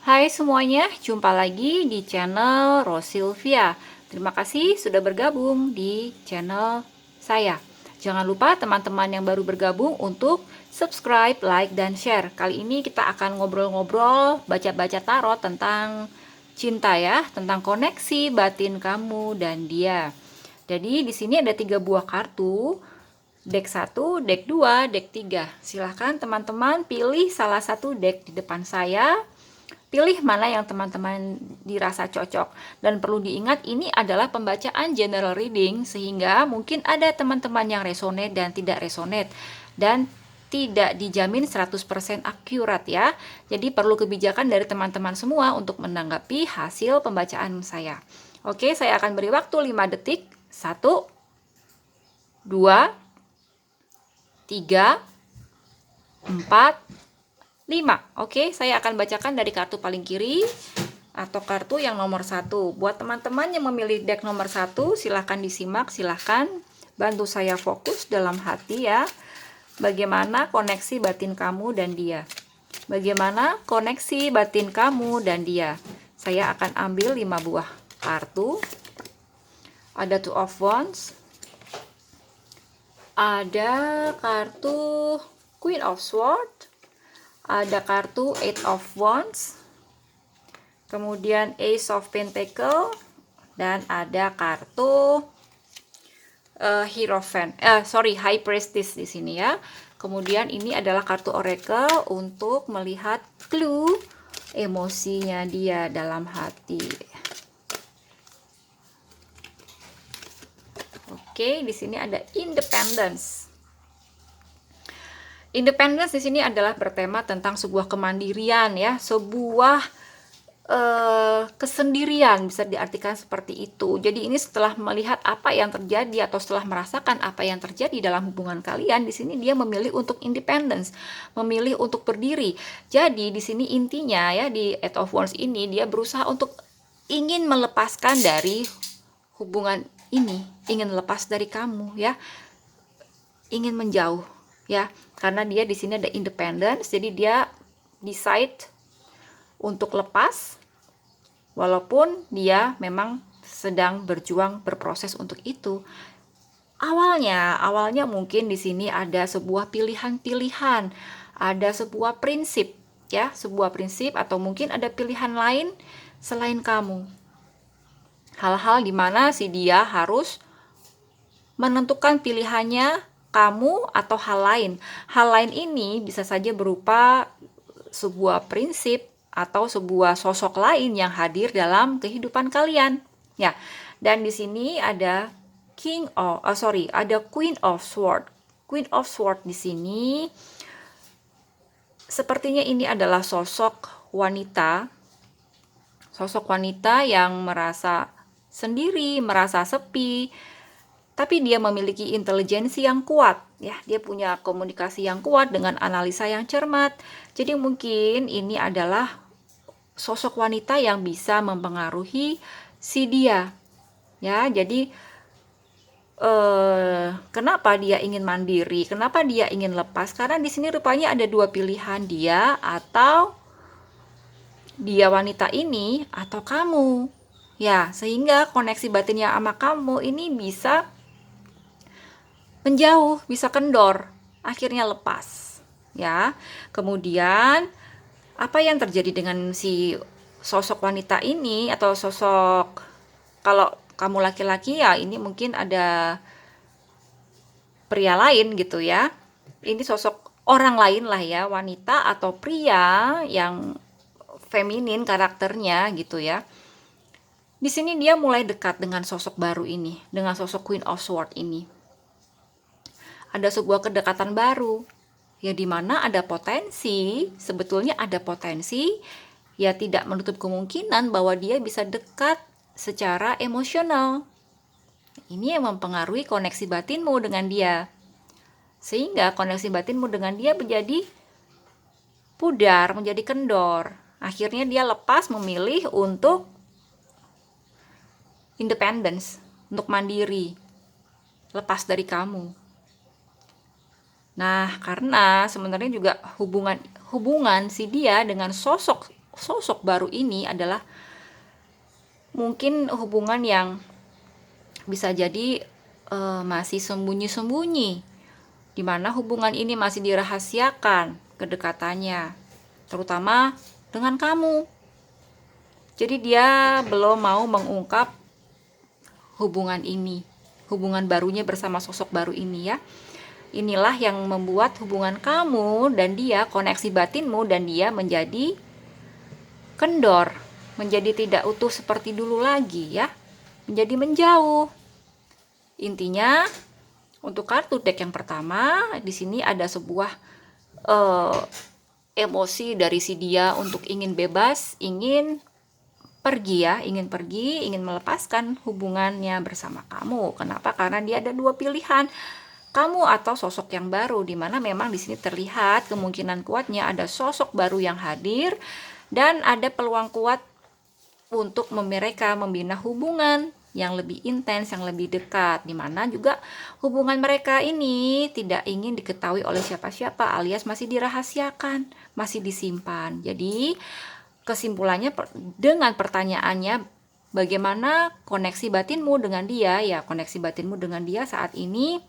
Hai semuanya, jumpa lagi di channel Rosilvia. Terima kasih sudah bergabung di channel saya. Jangan lupa teman-teman yang baru bergabung untuk subscribe, like, dan share. Kali ini kita akan ngobrol-ngobrol, baca-baca tarot tentang cinta ya, tentang koneksi batin kamu dan dia. Jadi di sini ada 3 buah kartu. Deck 1, deck 2, deck 3. Silahkan teman-teman pilih salah satu deck di depan saya. Pilih mana yang teman-teman dirasa cocok. Dan perlu diingat ini adalah pembacaan general reading, sehingga mungkin ada teman-teman yang resonate dan tidak resonate. Dan tidak dijamin 100% akurat ya. Jadi perlu kebijakan dari teman-teman semua untuk menanggapi hasil pembacaan saya. Oke, saya akan beri waktu 5 detik. 1, 2, 3, 4, 5. Oke, saya akan bacakan dari kartu paling kiri atau kartu yang nomor 1. Buat teman-teman yang memilih deck nomor 1, silahkan disimak, silahkan bantu saya fokus dalam hati ya. Bagaimana koneksi batin kamu dan dia? Bagaimana koneksi batin kamu dan dia? Saya akan ambil 5 buah kartu. Ada Two of Wands. Ada kartu Queen of Swords. Ada kartu Eight of Wands, kemudian Ace of Pentacle, dan ada kartu Hierophant, High Priestess di sini ya. Kemudian ini adalah kartu Oracle untuk melihat clue emosinya dia dalam hati. Oke, di sini ada Independence. Independence di sini adalah bertema tentang sebuah kemandirian ya, sebuah kesendirian, bisa diartikan seperti itu. Jadi ini setelah melihat apa yang terjadi atau setelah merasakan apa yang terjadi dalam hubungan kalian, di sini dia memilih untuk independence, memilih untuk berdiri. Jadi di sini intinya ya, di Eight of Wands ini dia berusaha untuk ingin melepaskan dari hubungan ini, ingin lepas dari kamu ya, ingin menjauh ya, karena dia di sini ada independence, jadi dia decide untuk lepas, walaupun dia memang sedang berjuang berproses untuk itu. Awalnya mungkin di sini ada sebuah pilihan-pilihan, ada sebuah prinsip ya, sebuah prinsip atau mungkin ada pilihan lain selain kamu. Hal-hal dimana si dia harus menentukan pilihannya kamu atau hal lain. Hal lain ini bisa saja berupa sebuah prinsip atau sebuah sosok lain yang hadir dalam kehidupan kalian. Ya. Dan di sini ada ada Queen of Swords. Queen of Swords di sini sepertinya ini adalah sosok wanita. Sosok wanita yang merasa sendiri, merasa sepi, tapi dia memiliki intelijensi yang kuat ya, dia punya komunikasi yang kuat dengan analisa yang cermat. Jadi mungkin ini adalah sosok wanita yang bisa mempengaruhi si dia ya. Jadi kenapa dia ingin mandiri, kenapa dia ingin lepas, karena di sini rupanya ada dua pilihan, dia atau dia wanita ini atau kamu ya, sehingga koneksi batinnya sama kamu ini bisa menjauh, bisa kendor, akhirnya lepas ya. Kemudian apa yang terjadi dengan si sosok wanita ini atau sosok, kalau kamu laki-laki ya ini mungkin ada pria lain gitu ya, ini sosok orang lain lah ya, wanita atau pria yang feminin karakternya gitu ya. Di sini dia mulai dekat dengan sosok baru ini, dengan sosok Queen of Swords ini. Ada sebuah kedekatan baru ya, dimana ada potensi, sebetulnya ada potensi ya, tidak menutup kemungkinan bahwa dia bisa dekat secara emosional. Ini yang mempengaruhi koneksi batinmu dengan dia, sehingga koneksi batinmu dengan dia menjadi pudar, menjadi kendor. Akhirnya dia lepas, memilih untuk independence, untuk mandiri, lepas dari kamu. Nah, karena sebenarnya juga hubungan si dia dengan sosok sosok baru ini adalah mungkin hubungan yang bisa jadi masih sembunyi-sembunyi, di mana hubungan ini masih dirahasiakan kedekatannya, terutama dengan kamu. Jadi dia belum mau mengungkap hubungan ini, hubungan barunya bersama sosok baru ini ya. Inilah yang membuat hubungan kamu dan dia, koneksi batinmu dan dia menjadi kendor, menjadi tidak utuh seperti dulu lagi ya, menjadi menjauh. Intinya untuk kartu deck yang pertama di sini ada sebuah emosi dari si dia untuk ingin bebas, ingin pergi ya, ingin melepaskan hubungannya bersama kamu. Kenapa? Karena dia ada dua pilihan, kamu atau sosok yang baru, dimana memang di sini terlihat kemungkinan kuatnya ada sosok baru yang hadir dan ada peluang kuat untuk mereka membina hubungan yang lebih intens, yang lebih dekat, dimana juga hubungan mereka ini tidak ingin diketahui oleh siapa-siapa, alias masih dirahasiakan, masih disimpan. Jadi kesimpulannya dengan pertanyaannya, bagaimana koneksi batinmu dengan dia? Ya, koneksi batinmu dengan dia saat ini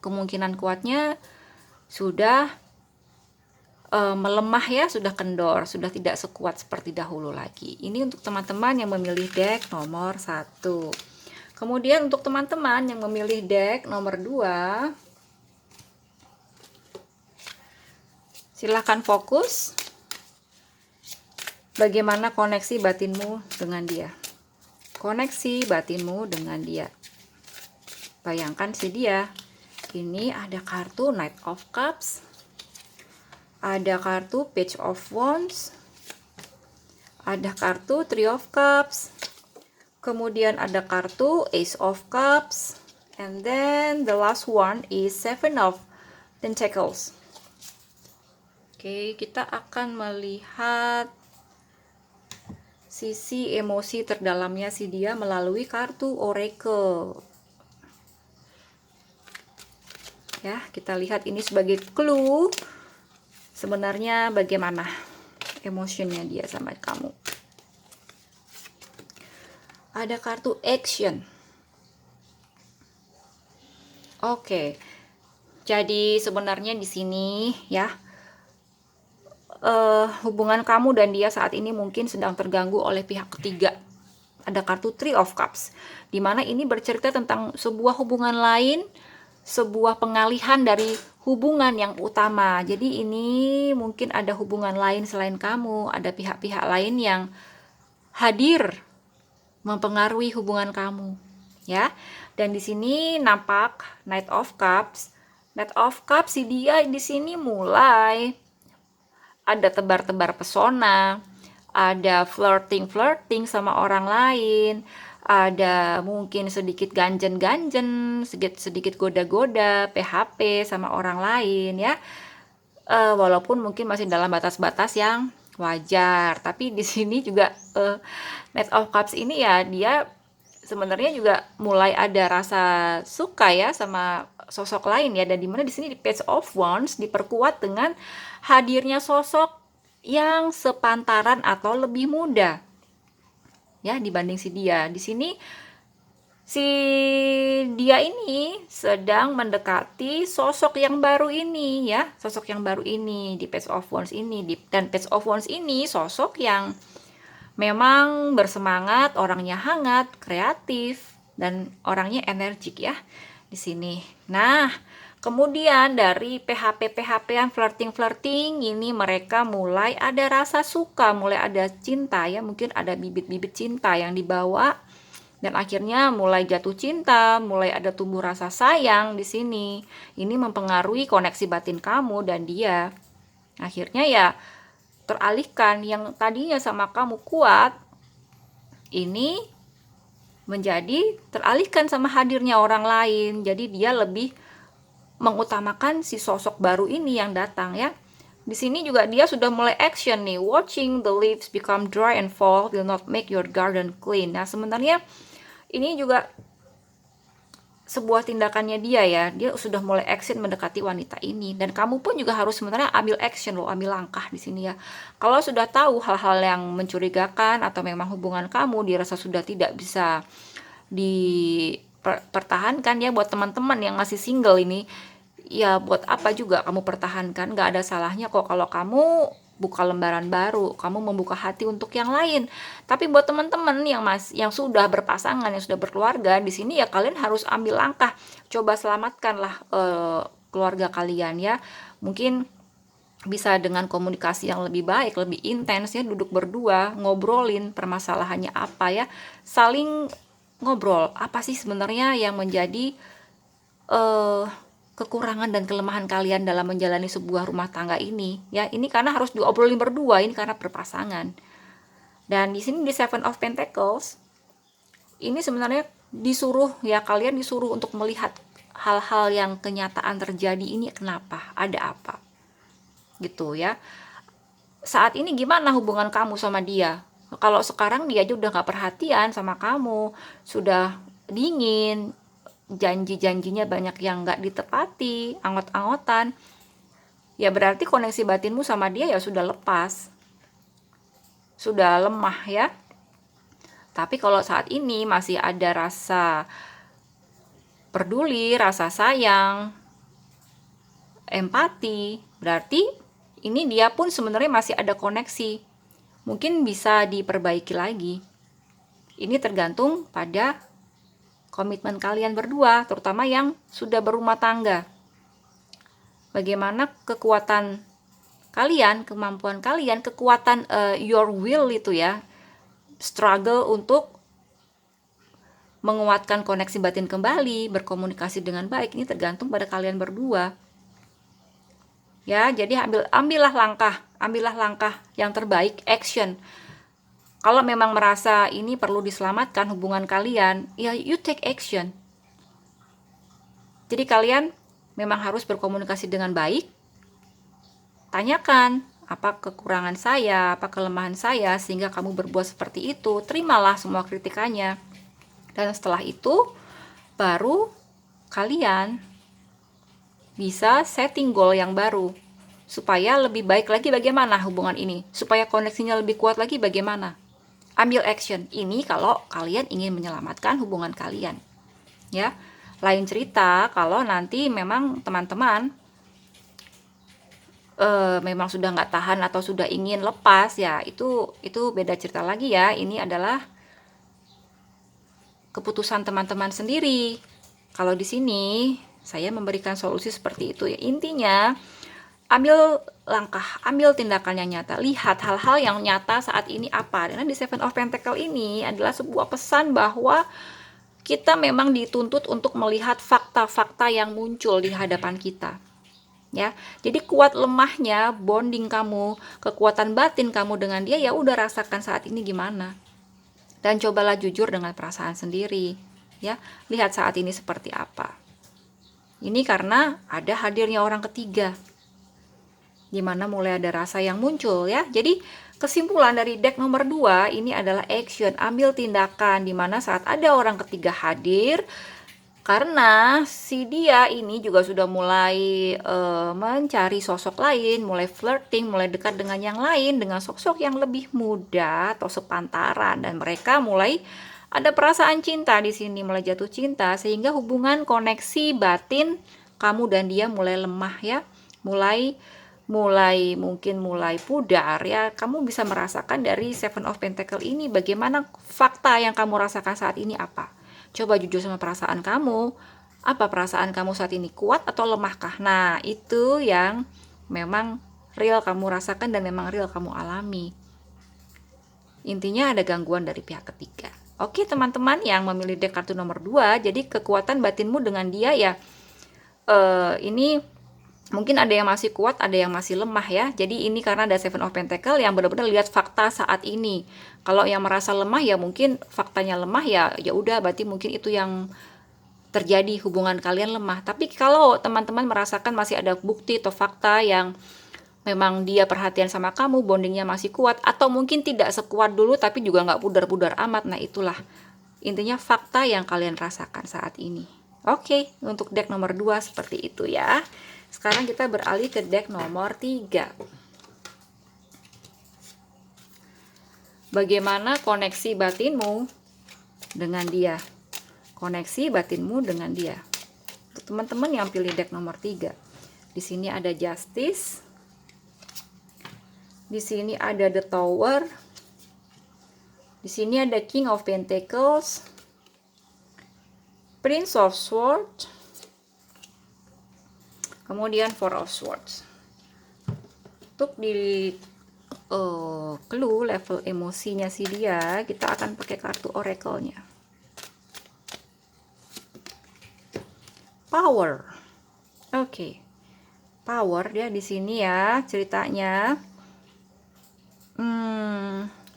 kemungkinan kuatnya sudah melemah ya, sudah kendor, sudah tidak sekuat seperti dahulu lagi. Ini untuk teman-teman yang memilih deck nomor 1. Kemudian untuk teman-teman yang memilih deck nomor 2, silahkan fokus bagaimana koneksi batinmu dengan dia. Koneksi batinmu dengan dia. Bayangkan si dia. Ini ada kartu Knight of Cups, ada kartu Page of Wands, ada kartu Three of Cups, kemudian ada kartu Ace of Cups, and then the last one is Seven of Pentacles. Oke, kita akan melihat sisi emosi terdalamnya si dia melalui kartu Oracle. Ya, kita lihat ini sebagai clue sebenarnya bagaimana emosinya dia sama kamu. Ada kartu action. Oke. Jadi sebenarnya di sini ya, hubungan kamu dan dia saat ini mungkin sedang terganggu oleh pihak ketiga. Ada kartu Three of Cups, dimana ini bercerita tentang sebuah hubungan lain, sebuah pengalihan dari hubungan yang utama. Jadi ini mungkin ada hubungan lain selain kamu, ada pihak-pihak lain yang hadir mempengaruhi hubungan kamu, ya. Dan di sini nampak Knight of Cups. Knight of Cups si dia di sini mulai ada tebar-tebar pesona, ada flirting sama orang lain, ada mungkin sedikit ganjen-ganjen, sedikit goda-goda, PHP sama orang lain ya. Walaupun mungkin masih dalam batas-batas yang wajar, tapi di sini juga Knight of Cups ini ya, dia sebenarnya juga mulai ada rasa suka ya sama sosok lain ya. Dan dimana di sini di Page of Wands diperkuat dengan hadirnya sosok yang sepantaran atau lebih muda ya dibanding si dia. Di sini si dia ini sedang mendekati sosok yang baru ini ya, sosok yang baru ini di Page of Wands ini. Dan Page of Wands ini sosok yang memang bersemangat, orangnya hangat, kreatif, dan orangnya energik ya di sini. Nah, kemudian dari PHP-PHP-an, flirting ini mereka mulai ada rasa suka, mulai ada cinta ya, mungkin ada bibit-bibit cinta yang dibawa dan akhirnya mulai jatuh cinta, mulai ada tumbuh rasa sayang di sini. Ini mempengaruhi koneksi batin kamu dan dia. Akhirnya ya teralihkan, yang tadinya sama kamu kuat ini menjadi teralihkan sama hadirnya orang lain. Jadi dia lebih mengutamakan si sosok baru ini yang datang ya. Di sini juga dia sudah mulai action nih. Watching the leaves become dry and fall will not make your garden clean. Nah, sebenarnya ini juga sebuah tindakannya dia ya, dia sudah mulai action mendekati wanita ini, dan kamu pun juga harus sebenarnya ambil action loh, ambil langkah di sini ya. Kalau sudah tahu hal-hal yang mencurigakan atau memang hubungan kamu dirasa sudah tidak bisa dipertahankan ya, buat teman-teman yang masih single ini, ya buat apa juga kamu pertahankan, nggak ada salahnya kok kalau kamu buka lembaran baru, kamu membuka hati untuk yang lain. Tapi buat teman-teman yang sudah berpasangan, yang sudah berkeluarga, di sini ya kalian harus ambil langkah, coba selamatkanlah keluarga kalian ya. Mungkin bisa dengan komunikasi yang lebih baik, lebih intens ya, duduk berdua, ngobrolin permasalahannya apa ya, saling ngobrol, apa sih sebenarnya yang menjadi kekurangan dan kelemahan kalian dalam menjalani sebuah rumah tangga ini ya. Ini karena harus diobrolin berdua, ini karena berpasangan. Dan di sini di Seven of Pentacles ini sebenarnya disuruh ya, kalian disuruh untuk melihat hal-hal yang kenyataan terjadi ini, kenapa, ada apa gitu ya. Saat ini gimana hubungan kamu sama dia? Kalau sekarang dia aja udah gak perhatian sama kamu, sudah dingin, janji-janjinya banyak yang gak ditepati, angot-angotan, ya berarti koneksi batinmu sama dia ya sudah lepas, sudah lemah ya. Tapi kalau saat ini masih ada rasa peduli, rasa sayang, empati, berarti ini dia pun sebenarnya masih ada koneksi, mungkin bisa diperbaiki lagi. Ini tergantung pada komitmen kalian berdua, terutama yang sudah berumah tangga. Bagaimana kekuatan kalian, kemampuan kalian, kekuatan your will itu ya, struggle untuk menguatkan koneksi batin kembali, berkomunikasi dengan baik, ini tergantung pada kalian berdua. Ya, jadi ambillah langkah yang terbaik, action. Kalau memang merasa ini perlu diselamatkan hubungan kalian, ya you take action. Jadi kalian memang harus berkomunikasi dengan baik. Tanyakan, apa kekurangan saya, apa kelemahan saya, sehingga kamu berbuat seperti itu. Terimalah semua kritikannya. Dan setelah itu, baru kalian bisa setting goal yang baru. Supaya lebih baik lagi bagaimana hubungan ini. Supaya koneksinya lebih kuat lagi bagaimana. Ambil action. Ini kalau kalian ingin menyelamatkan hubungan kalian. Ya, lain cerita kalau nanti memang teman-teman memang sudah nggak tahan atau sudah ingin lepas, ya itu beda cerita lagi ya. Ini adalah keputusan teman-teman sendiri. Kalau di sini saya memberikan solusi seperti itu ya. Intinya ambil langkah, ambil tindakan yang nyata, lihat hal-hal yang nyata saat ini apa. Dan di Seven of Pentacles ini adalah sebuah pesan bahwa kita memang dituntut untuk melihat fakta-fakta yang muncul di hadapan kita. Ya, jadi kuat lemahnya bonding kamu, kekuatan batin kamu dengan dia, ya udah rasakan saat ini gimana. Dan cobalah jujur dengan perasaan sendiri. Ya, lihat saat ini seperti apa. Ini karena ada hadirnya orang ketiga, dimana mulai ada rasa yang muncul ya. Jadi kesimpulan dari deck nomor 2 ini adalah action, ambil tindakan, dimana saat ada orang ketiga hadir, karena si dia ini juga sudah mulai mencari sosok lain, mulai flirting, mulai dekat dengan yang lain, dengan sosok yang lebih muda atau sepantaran, dan mereka mulai ada perasaan cinta di sini, mulai jatuh cinta, sehingga hubungan koneksi batin kamu dan dia mulai lemah ya, mulai pudar ya. Kamu bisa merasakan dari Seven of Pentacles ini bagaimana fakta yang kamu rasakan saat ini apa. Coba jujur sama perasaan kamu. Apa perasaan kamu saat ini, kuat atau lemahkah? Nah, itu yang memang real kamu rasakan dan memang real kamu alami. Intinya ada gangguan dari pihak ketiga. Oke teman-teman yang memilih deck kartu nomor 2, jadi kekuatan batinmu dengan dia ya, ini mungkin ada yang masih kuat, ada yang masih lemah ya. Jadi ini karena ada Seven of Pentacles yang benar-benar lihat fakta saat ini. Kalau yang merasa lemah ya mungkin faktanya lemah, ya udah berarti mungkin itu yang terjadi, hubungan kalian lemah. Tapi kalau teman-teman merasakan masih ada bukti atau fakta yang memang dia perhatian sama kamu, bondingnya masih kuat, atau mungkin tidak sekuat dulu tapi juga nggak pudar-pudar amat, nah itulah intinya fakta yang kalian rasakan saat ini. Oke, untuk deck nomor 2 seperti itu ya. Sekarang kita beralih ke deck nomor 3. Bagaimana koneksi batinmu dengan dia? Koneksi batinmu dengan dia. Untuk teman-teman yang pilih deck nomor 3. Di sini ada Justice. Di sini ada The Tower. Di sini ada King of Pentacles. Prince of Swords, kemudian Four of Swords. Untuk di clue level emosinya si dia, kita akan pakai kartu oracle-nya. Power. Oke. Power dia di sini ya ceritanya.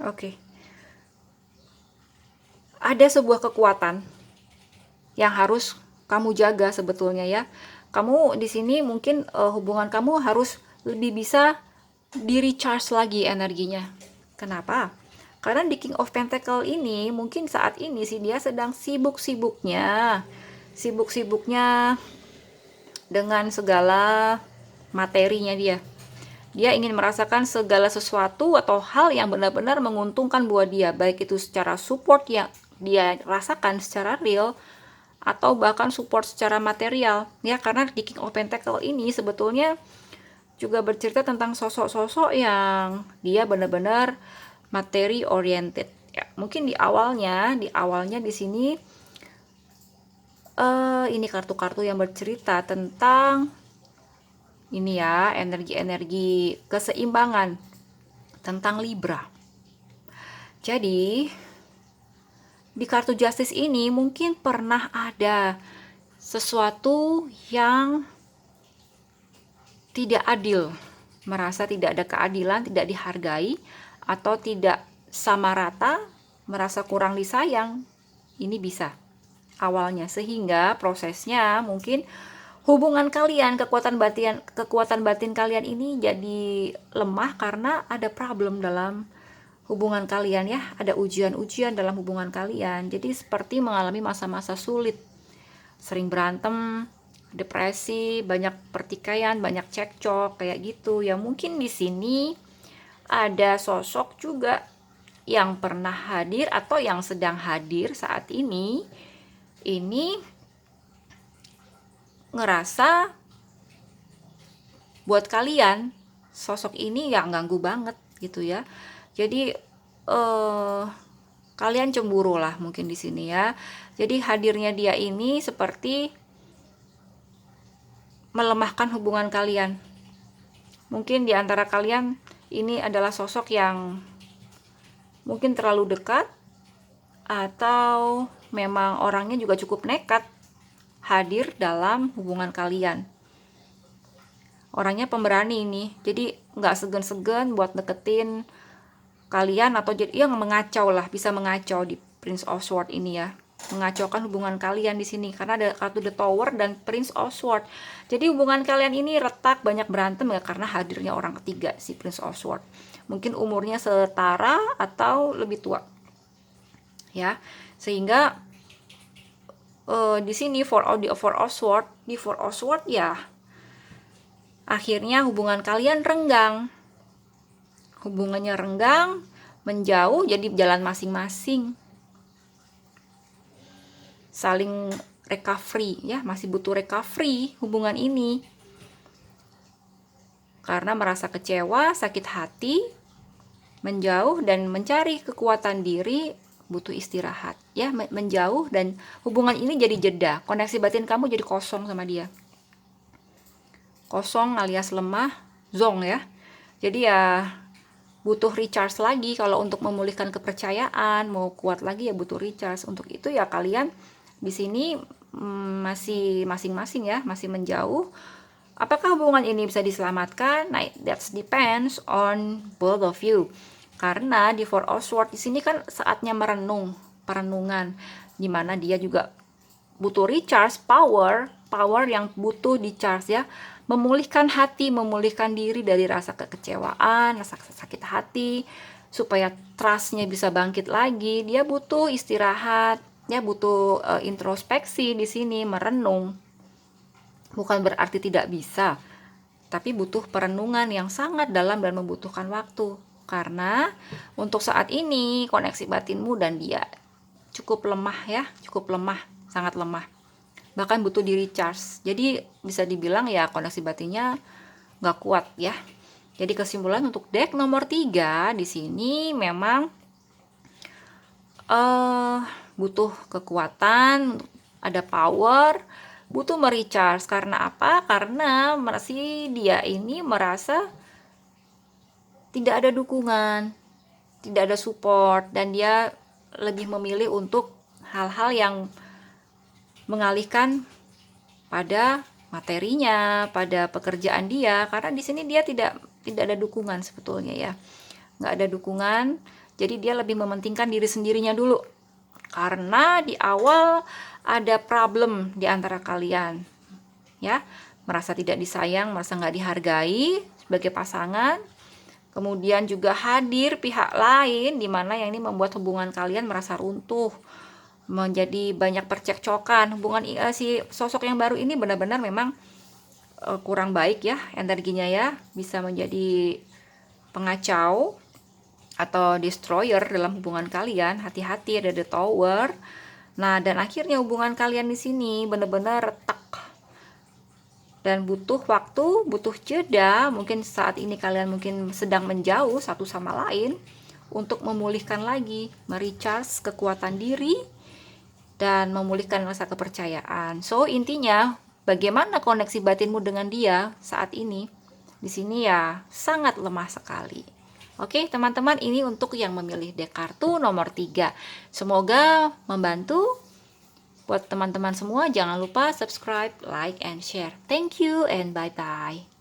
Oke. Ada sebuah kekuatan yang harus kamu jaga sebetulnya ya. Kamu di sini mungkin hubungan kamu harus lebih bisa di-recharge lagi energinya. Kenapa? Karena di King of Pentacle ini mungkin saat ini sih dia sedang sibuk-sibuknya dengan segala materinya dia. Dia ingin merasakan segala sesuatu atau hal yang benar-benar menguntungkan buat dia, baik itu secara support yang dia rasakan secara real atau bahkan support secara material ya. Karena di King of Pentacle ini sebetulnya juga bercerita tentang sosok-sosok yang dia benar-benar materi oriented ya. Mungkin di awalnya di sini ini kartu-kartu yang bercerita tentang ini ya, energi-energi keseimbangan tentang Libra. Jadi di kartu Justice ini mungkin pernah ada sesuatu yang tidak adil, merasa tidak ada keadilan, tidak dihargai, atau tidak sama rata, merasa kurang disayang. Ini bisa awalnya, sehingga prosesnya mungkin hubungan kalian, kekuatan batin kalian ini jadi lemah karena ada problem dalam hubungan kalian ya, ada ujian-ujian dalam hubungan kalian. Jadi seperti mengalami masa-masa sulit, sering berantem, depresi, banyak pertikaian, banyak cekcok kayak gitu. Ya mungkin di sini ada sosok juga yang pernah hadir atau yang sedang hadir saat ini ngerasa buat kalian sosok ini gak ganggu banget gitu ya. Jadi kalian cemburu lah mungkin di sini ya. Jadi hadirnya dia ini seperti melemahkan hubungan kalian. Mungkin di antara kalian ini adalah sosok yang mungkin terlalu dekat, atau memang orangnya juga cukup nekat hadir dalam hubungan kalian. Orangnya pemberani ini, jadi nggak segan-segan buat deketin kalian, atau jadi yang mengacau lah, bisa mengacau di Prince of Swords ini ya, mengacaukan hubungan kalian di sini karena ada kartu The Tower dan Prince of Swords. Jadi hubungan kalian ini retak, banyak berantem ya karena hadirnya orang ketiga si Prince of Swords. Mungkin umurnya setara atau lebih tua ya, sehingga di sini Four of Swords ya, akhirnya hubungan kalian renggang. Hubungannya renggang, menjauh, jadi jalan masing-masing. Saling recovery ya, masih butuh recovery hubungan ini. Karena merasa kecewa, sakit hati, menjauh dan mencari kekuatan diri, butuh istirahat ya, menjauh, dan hubungan ini jadi jeda. Koneksi batin kamu jadi kosong sama dia. Kosong alias lemah, zong ya. Jadi ya butuh recharge lagi. Kalau untuk memulihkan kepercayaan, mau kuat lagi ya butuh recharge. Untuk itu ya kalian di sini masih masing-masing ya, masih menjauh. Apakah hubungan ini bisa diselamatkan? Nah, that depends on both of you. Karena di Four of Swords di sini kan saatnya perenungan, dimana dia juga butuh recharge, power yang butuh di-charge ya, memulihkan hati, memulihkan diri dari rasa kekecewaan, rasa sakit hati, supaya trustnya bisa bangkit lagi. Dia butuh istirahat Ya, butuh introspeksi di sini, merenung. Bukan berarti tidak bisa, tapi butuh perenungan yang sangat dalam dan membutuhkan waktu. Karena untuk saat ini koneksi batinmu dan dia cukup lemah ya, cukup lemah, sangat lemah. Bahkan butuh di recharge. Jadi bisa dibilang ya koneksi batinnya nggak kuat ya. Jadi kesimpulan untuk deck nomor 3 di sini memang butuh kekuatan, ada power, butuh merecharge. Karena apa? Karena masih dia ini merasa tidak ada dukungan, tidak ada support, dan dia lebih memilih untuk hal-hal yang mengalihkan pada materinya, pada pekerjaan dia, karena di sini dia tidak ada dukungan sebetulnya ya, nggak ada dukungan. Jadi dia lebih mementingkan diri sendirinya dulu, karena di awal ada problem di antara kalian ya, merasa tidak disayang, merasa nggak dihargai sebagai pasangan. Kemudian juga hadir pihak lain di mana yang ini membuat hubungan kalian merasa runtuh, menjadi banyak percekcokan. Hubungan si sosok yang baru ini benar-benar memang kurang baik ya energinya ya, bisa menjadi pengacau atau destroyer dalam hubungan kalian. Hati-hati, ada the tower. Nah, dan akhirnya hubungan kalian di sini benar-benar retak dan butuh waktu, butuh jeda. Mungkin saat ini kalian mungkin sedang menjauh satu sama lain untuk memulihkan lagi, merecharge kekuatan diri dan memulihkan rasa kepercayaan. So intinya, bagaimana koneksi batinmu dengan dia saat ini? Di sini ya sangat lemah sekali. Oke, teman-teman, ini untuk yang memilih deck kartu nomor 3. Semoga membantu. Buat teman-teman semua, jangan lupa subscribe, like, and share. Thank you and bye-bye.